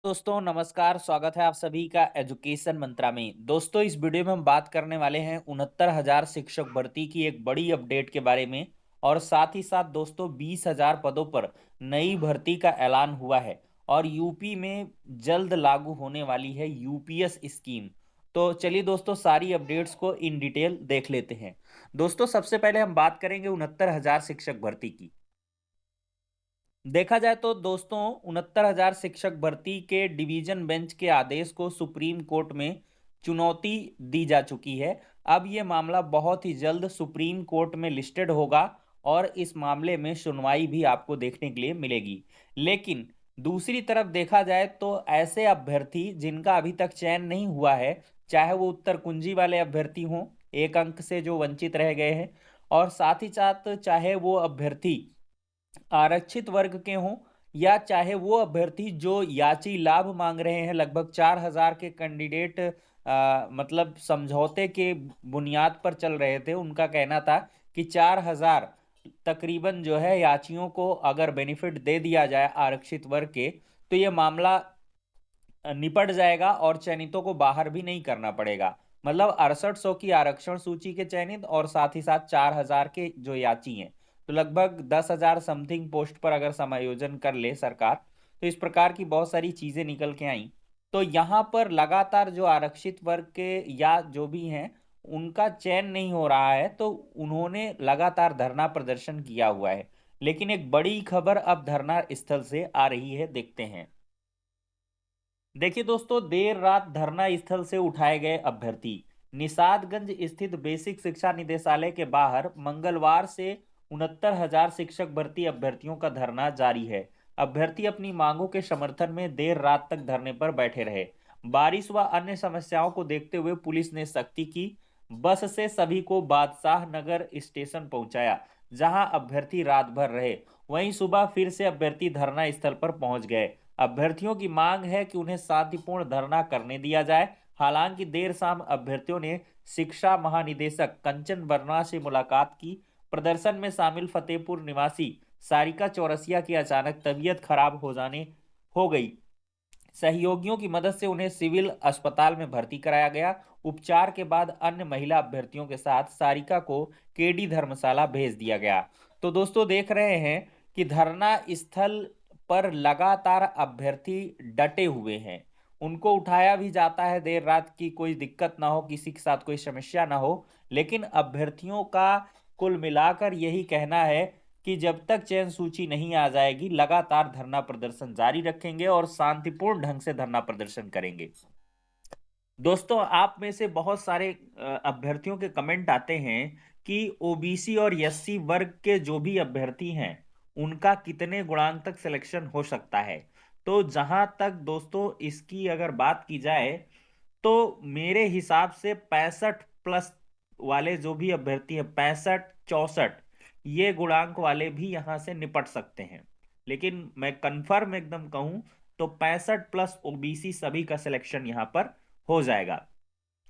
दोस्तों नमस्कार। स्वागत है आप सभी का एजुकेशन मंत्रा में। दोस्तों इस वीडियो में हम बात करने वाले हैं 69,000 शिक्षक भर्ती की एक बड़ी अपडेट के बारे में। और साथ ही साथ दोस्तों 20,000 पदों पर नई भर्ती का ऐलान हुआ है और यूपी में जल्द लागू होने वाली है यूपीएस स्कीम। तो चलिए दोस्तों सारी अपडेट्स को इन डिटेल देख लेते हैं। दोस्तों सबसे पहले हम बात करेंगे 69,000 शिक्षक भर्ती की। देखा जाए तो दोस्तों 69,000 शिक्षक भर्ती के डिवीजन बेंच के आदेश को सुप्रीम कोर्ट में चुनौती दी जा चुकी है। अब यह मामला बहुत ही जल्द सुप्रीम कोर्ट में लिस्टेड होगा और इस मामले में सुनवाई भी आपको देखने के लिए मिलेगी। लेकिन दूसरी तरफ देखा जाए तो ऐसे अभ्यर्थी जिनका अभी तक चयन नहीं हुआ है, चाहे वो उत्तर कुंजी वाले अभ्यर्थी हों, एक अंक से जो वंचित रह गए हैं, और साथ ही साथ चाहे वो अभ्यर्थी आरक्षित वर्ग के हों, या चाहे वो अभ्यर्थी जो याची लाभ मांग रहे हैं। लगभग 4,000 के कैंडिडेट मतलब समझौते के बुनियाद पर चल रहे थे। उनका कहना था कि 4,000 तकरीबन जो है याचियों को अगर बेनिफिट दे दिया जाए आरक्षित वर्ग के, तो ये मामला निपट जाएगा और चयनितों को बाहर भी नहीं करना पड़ेगा। मतलब 6800 की आरक्षण सूची के चयनित और साथ ही साथ 4,000 के जो याची हैं, तो लगभग 10,000 समथिंग पोस्ट पर अगर समायोजन कर ले सरकार, तो इस प्रकार की बहुत सारी चीजें निकल के आई। तो यहाँ पर लगातार जो आरक्षित वर्ग के या जो भी हैं उनका चयन नहीं हो रहा है, तो उन्होंने लगातार धरना प्रदर्शन किया हुआ है। लेकिन एक बड़ी खबर अब धरना स्थल से आ रही है, देखते हैं। देखिए दोस्तों, देर रात धरना स्थल से उठाए गए अभ्यर्थी। निषादगंज स्थित बेसिक शिक्षा निदेशालय के बाहर मंगलवार से 69,000 शिक्षक भर्ती अभ्यर्थियों का धरना जारी है। अभ्यर्थी अपनी मांगों के समर्थन में देर रात तक धरने पर बैठे रहे। बारिश व अन्य समस्याओं को देखते हुए पुलिस ने सख्ती की। बस से सभी को बादशाह नगर स्टेशन पहुंचाया, जहां अभ्यर्थी रात भर रहे। वहीं सुबह फिर से अभ्यर्थी धरना स्थल पर पहुंच गए। अभ्यर्थियों की मांग है कि उन्हें शांतिपूर्ण धरना करने दिया जाए। हालांकि देर शाम अभ्यर्थियों ने शिक्षा महानिदेशक कंचन वर्मा से मुलाकात की। प्रदर्शन में शामिल फतेहपुर निवासी सारिका चौरसिया की अचानक तबीयत खराब हो गई। सहयोगियों की मदद से उन्हें सिविल अस्पताल में भर्ती कराया गया। उपचार के बाद अन्य महिला अभ्यर्थियों के साथ सारिका को केडी धर्मशाला भेज दिया गया। तो दोस्तों देख रहे हैं कि धरना स्थल पर लगातार अभ्यर्थी डटे हुए हैं। उनको उठाया भी जाता है देर रात की कोई दिक्कत ना हो, किसी के साथ कोई समस्या ना हो। लेकिन अभ्यर्थियों का कुल मिलाकर यही कहना है कि जब तक चयन सूची नहीं आ जाएगी लगातार धरना प्रदर्शन जारी रखेंगे और शांतिपूर्ण ढंग से धरना प्रदर्शन करेंगे। दोस्तों आप में से बहुत सारे अभ्यर्थियों के कमेंट आते हैं कि ओबीसी और एससी वर्ग के जो भी अभ्यर्थी हैं उनका कितने गुणांक तक सिलेक्शन हो सकता है। तो जहां तक दोस्तों इसकी अगर बात की जाए, तो मेरे हिसाब से 65 प्लस वाले जो भी अभ्यर्थी हैं, 65 64 ये गुणांक वाले भी यहां से निपट सकते हैं। लेकिन मैं कंफर्म एकदम कहूं तो 65 प्लस ओबीसी सभी का सिलेक्शन यहां पर हो जाएगा।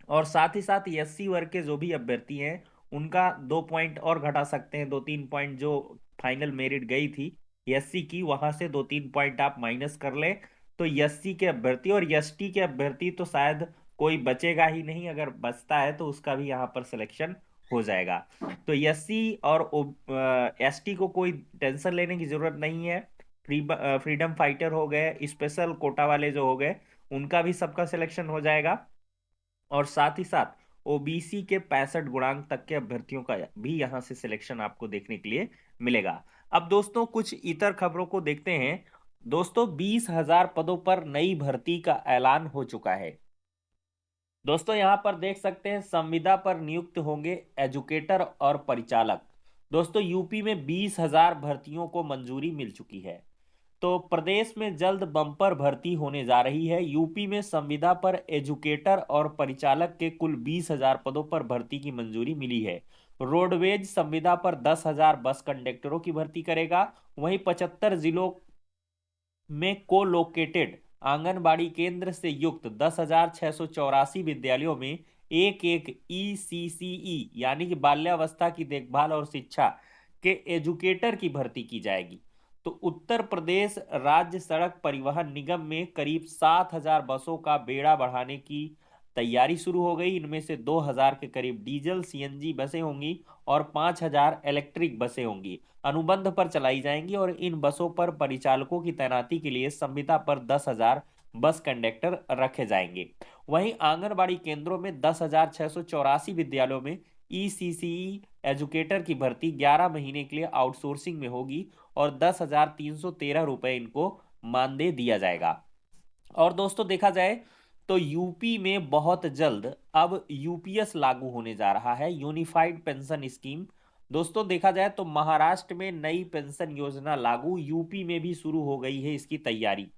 और साथ ही साथ एससी वर्ग के जो भी अभ्यर्थी हैं उनका 2 पॉइंट और घटा सकते हैं। 2-3 पॉइंट जो फाइनल मेरिट गई थी एससी की, वहां से 2-3 पॉइंट आप माइनस कर ले, तो एससी के अभ्यर्थी और एसटी के अभ्यर्थी तो शायद कोई बचेगा ही नहीं। अगर बचता है तो उसका भी यहाँ पर सिलेक्शन हो जाएगा। तो एससी और एसटी को कोई टेंशन लेने की जरूरत नहीं है। फ्रीडम फाइटर हो गए, स्पेशल कोटा वाले जो हो गए, उनका भी सबका सिलेक्शन हो जाएगा। और साथ ही साथ ओबीसी के 65 गुणांक तक के अभ्यर्थियों का भी यहां से सिलेक्शन आपको देखने के लिए मिलेगा। अब दोस्तों कुछ इतर खबरों को देखते हैं। दोस्तों 20,000 पदों पर नई भर्ती का ऐलान हो चुका है। दोस्तों यहां पर देख सकते हैं संविदा पर नियुक्त होंगे एजुकेटर और परिचालक। दोस्तों यूपी में 20,000 भर्तियों को मंजूरी मिल चुकी है। तो प्रदेश में जल्द बम्पर भर्ती होने जा रही है। यूपी में संविदा पर एजुकेटर और परिचालक के कुल 20,000 पदों पर भर्ती की मंजूरी मिली है। रोडवेज संविदा पर 10,000 बस कंडक्टरों की भर्ती करेगा। वहीं 75 जिलों में को लोकेटेड आंगनबाड़ी केंद्र से युक्त 10,684 विद्यालयों में एक एक ईसीसीई यानी कि बाल्यावस्था की देखभाल और शिक्षा के एजुकेटर की भर्ती की जाएगी। तो उत्तर प्रदेश राज्य सड़क परिवहन निगम में करीब 7,000 बसों का बेड़ा बढ़ाने की तैयारी शुरू हो गई। इनमें से 2,000 के करीब डीजल सीएनजी बसें होंगी और 5,000 इलेक्ट्रिक बसें होंगी। अनुबंध पर चलाई जाएंगी और इन बसों पर परिचालकों की तैनाती के लिए संविदा पर 10,000 बस कंडक्टर रखे जाएंगे। वहीं आंगनबाड़ी केंद्रों में 10,684 विद्यालयों में ईसीसीई एजुकेटर की भर्ती 11 महीने के लिए आउटसोर्सिंग में होगी और 10,313 रुपए इनको मानदेय दिया जाएगा। और दोस्तों देखा जाए तो यूपी में बहुत जल्द अब यूपीएस लागू होने जा रहा है, यूनिफाइड पेंशन स्कीम। दोस्तों देखा जाए तो महाराष्ट्र में नई पेंशन योजना लागू, यूपी में भी शुरू हो गई है इसकी तैयारी।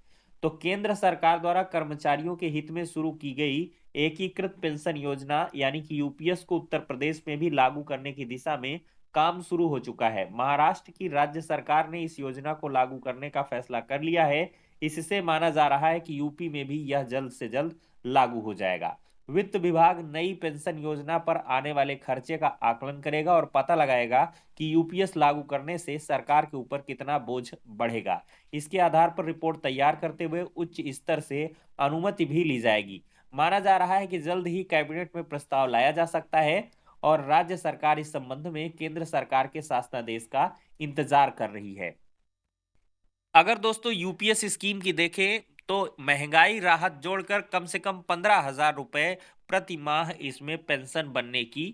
तो केंद्र सरकार द्वारा कर्मचारियों के हित में शुरू की गई एकीकृत पेंशन योजना यानी कि यूपीएस को उत्तर प्रदेश में भी लागू करने की दिशा में काम शुरू हो चुका है। महाराष्ट्र की राज्य सरकार ने इस योजना को लागू करने का फैसला कर लिया है। इससे माना जा रहा है कि यूपी में भी यह जल्द से जल्द लागू हो जाएगा। वित्त विभाग नई पेंशन योजना पर आने वाले खर्चे का आकलन करेगा और पता लगाएगा कि यूपीएस लागू करने से सरकार के ऊपर कितना बोझ बढ़ेगा। इसके आधार पर रिपोर्ट तैयार करते हुए उच्च स्तर से अनुमति भी ली जाएगी। माना जा रहा है कि जल्द ही कैबिनेट में प्रस्ताव लाया जा सकता है और राज्य सरकार इस संबंध में केंद्र सरकार के शासनादेश का इंतजार कर रही है। अगर दोस्तों यूपीएस स्कीम की देखें तो महंगाई राहत जोड़कर कम से कम 15,000 रुपए प्रति माह इसमें पेंशन बनने की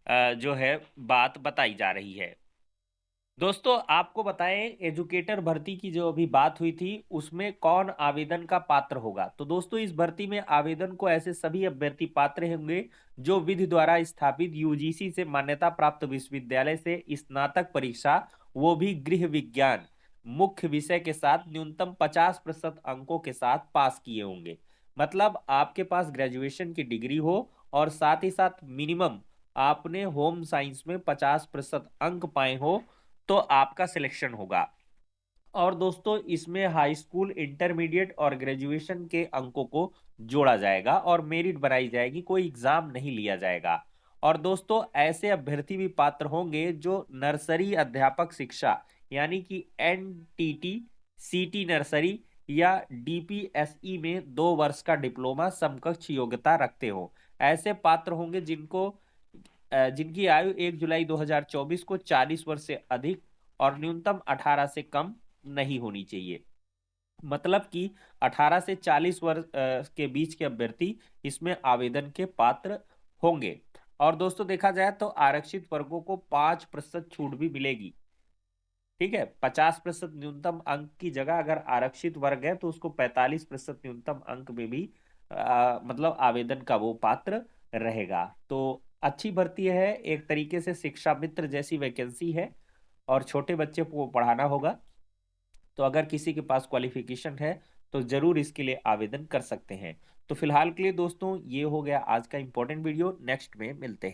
जो है बात बताई जा रही है। दोस्तों आपको बताएं एजुकेटर भर्ती की जो अभी बात हुई थी उसमें कौन आवेदन का पात्र होगा। तो दोस्तों इस भर्ती में आवेदन को ऐसे सभी अभ्यर्थी पात्र होंगे जो विधि द्वारा स्थापित यूजीसी से मान्यता प्राप्त विश्वविद्यालय से स्नातक परीक्षा, वो भी गृह विज्ञान मुख्य विषय के साथ न्यूनतम 50% अंकों के साथ पास किए होंगे। मतलब आपके पास ग्रेजुएशन की डिग्री हो और साथ ही साथ मिनिमम आपने होम साइंस में 50% अंक पाए हो तो आपका सिलेक्शन होगा। और दोस्तों इसमें हाई स्कूल, इंटरमीडिएट और ग्रेजुएशन के अंकों को जोड़ा जाएगा और मेरिट बनाई जाएगी, कोई एग्जाम नहीं लिया जाएगा। और दोस्तों ऐसे अभ्यर्थी भी पात्र होंगे जो नर्सरी अध्यापक शिक्षा यानी कि एनटीटी, सीटी नर्सरी या डीपीएसई में 2 वर्ष का डिप्लोमा समकक्ष योग्यता रखते हो। ऐसे पात्र होंगे जिनकी आयु 1 जुलाई 2024 को 40 वर्ष से अधिक और न्यूनतम 18 से कम नहीं होनी चाहिए। मतलब कि 18 से 40 वर्ष के बीच के अभ्यर्थी इसमें आवेदन के पात्र होंगे। और दोस्तों देखा जाए तो आरक्षित वर्गों को 5% छूट भी मिलेगी। ठीक है, 50% न्यूनतम अंक की जगह अगर आरक्षित वर्ग है तो उसको 45% न्यूनतम अंक में भी मतलब आवेदन का वो पात्र रहेगा। तो अच्छी भर्ती है, एक तरीके से शिक्षा मित्र जैसी वैकेंसी है और छोटे बच्चे को पढ़ाना होगा। तो अगर किसी के पास क्वालिफिकेशन है तो जरूर इसके लिए आवेदन कर सकते हैं। तो फिलहाल के लिए दोस्तों ये हो गया आज का इंपॉर्टेंट वीडियो, नेक्स्ट में मिलते हैं।